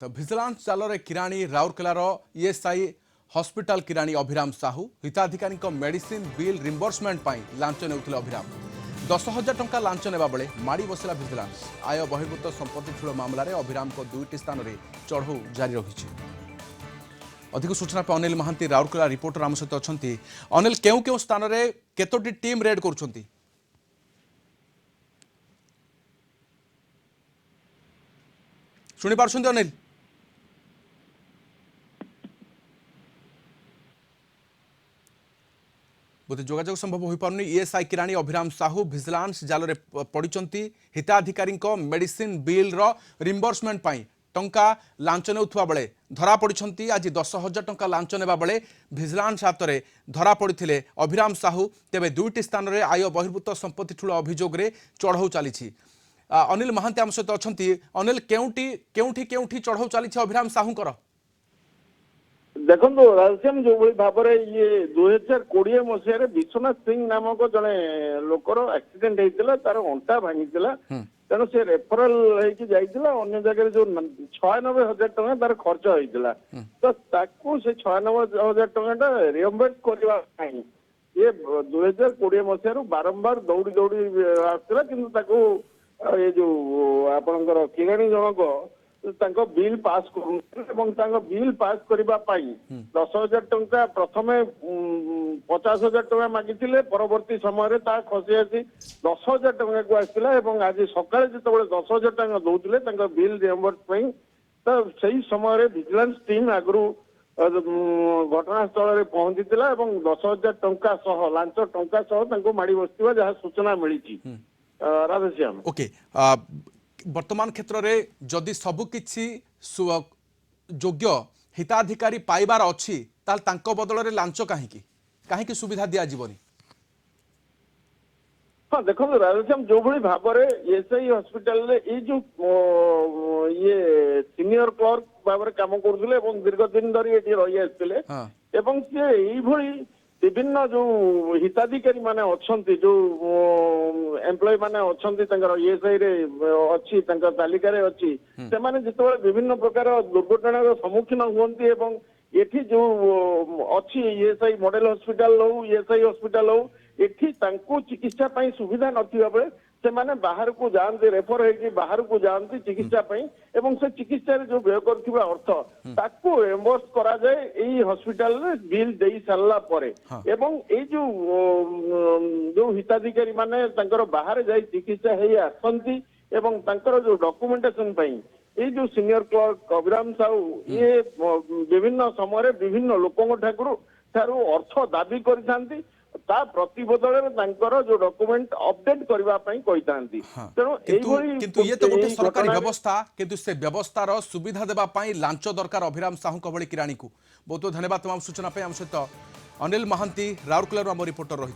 तो भिजिलांस जाल किराणी राउरकेलार ईएसआई हॉस्पिटल किराणी अभिराम साहू हिताधिकारी मेडिसिन बिल रिम्बर्समेंट लांच नेउथिले अभिराम 10,000 टंका लांच नेबा बेले माड़ी बसिला भिजिलांस आय बहिर्भूत संपत्ति ठूल मामलें अभिराम को 2टी स्थान में चढ़ऊ जारी रही। अधिक सूचना पर अनिल महांती राउरकेला रिपोर्टर आम सहित अच्छा। अनिल केउ केउ स्थान में केतोटी टीम रेड करुछंती? शुणी पार्छंती अनिल? बोधे जोगाजोग संभव हो पारनी। ईएसआई किराणी अभिराम साहू भिजिलांस जाल पड़ती हिताधिकारी मेडिसिन बिल रिम्बर्समेंट टंका लांच नेउथुवा बेले धरा पड़ती। आज 10,000 टंका लांच नेबा बेले भिजिलांस हाथ में धरा पड़ते अभिराम साहू। तेबे 2टी स्थान में आय बहिर्भूत संपत्ति ठूल अभियोग चढ़ऊ चली। अनिल महांती आम सहित अच्छा। अनिल केउठी केउठी चढ़ऊ चली अभिराम साहूकर? देखो राजश्याम जो भाव में ये 2020 मसीह विश्वनाथ सिंह नामक जड़े लोकर एक्सीडेंट होता तार अंटा भांगी तेणु से रेफरल अन्य जगह जो 96,000 टका तार खर्च होता तो ताकू से 96,000 टका रिएम्बर्स करने ये 2020 मसीह बारंबार दौड़ी दौड़ी आसला कि ये जो आपणकर किराणी जनक बिल पास कर बिल पास करने 10,000 टंका प्रथम 50,000 टका मागी परवर्ती समय खसी आसी 10,000 टका को आसला। आज सकाଳେ जो 10,000 टका दौले बिल रिएम्बर्स तो सही समय विजिलेंस टीम आगु घटनास्थल में पहुंची 10,000 टंका सह लांच टंका सह माड़ी बसवा जहाँ सूचना मिली। राधेश्याम ओके वर्तमान क्षेत्र में जदि सबकिछि योग्य हिताधिकारी पाइबार अच्छी ताल बदल में लांच कहीं सुविधा दि जावनी? हाँ देखो राधेश्याम जो भाई भाव में एसआई हॉस्पिटल ये जो ये सीनियर क्लर्क भाव में कम करुले दीर्घ दिन धरी रही आसते विभिन्न जो हिताधिकारी माने अच्छी जो एम्प्लॉय माने अच्छा ईएसआई रे अच्छी तालिका रे अच्छी से माने जिते विभिन्न प्रकार दुर्घटना सम्मुखीन हुए एठी जो अच्छी ईएसआई मॉडल हॉस्पिटल हो ईएसआई हॉस्पिटल हो एठी तांको चिकित्सा पई सुविधा नथिबा बेले से माने बाहर को जानते रेफर है बाहर को जानते चिकित्सा पई एवं से चिकित्सा रे जो व्यय करथिबा अर्थ ताको रिएम्बर्स करा जाए एई हॉस्पिटल रे बिल देई सारला परे एवं ए जो हिताधिकारी माने तांकर बाहर जाई चिकित्सा हे आसंती एवं तांकर जो डॉक्यूमेंटेशन पई ये जो सीनियर क्लर्क अभिराम साहू ये विभिन्न समय विभिन्न लोकों ठाकुर अर्थ दाबी करिथांती प्रतिबदल जो डॉक्यूमेंट अपडेट करने किंतु ये तो गोटे सरकारी व्यवस्था किंतु से व्यवस्थार सुविधा देवाई लांच दरकार अभिराम साहू भली किराणी को। बहुत बहुत धन्यवाद तमाम सूचना आम सहित अनिल महांती राउरकेला आम रिपोर्टर रही।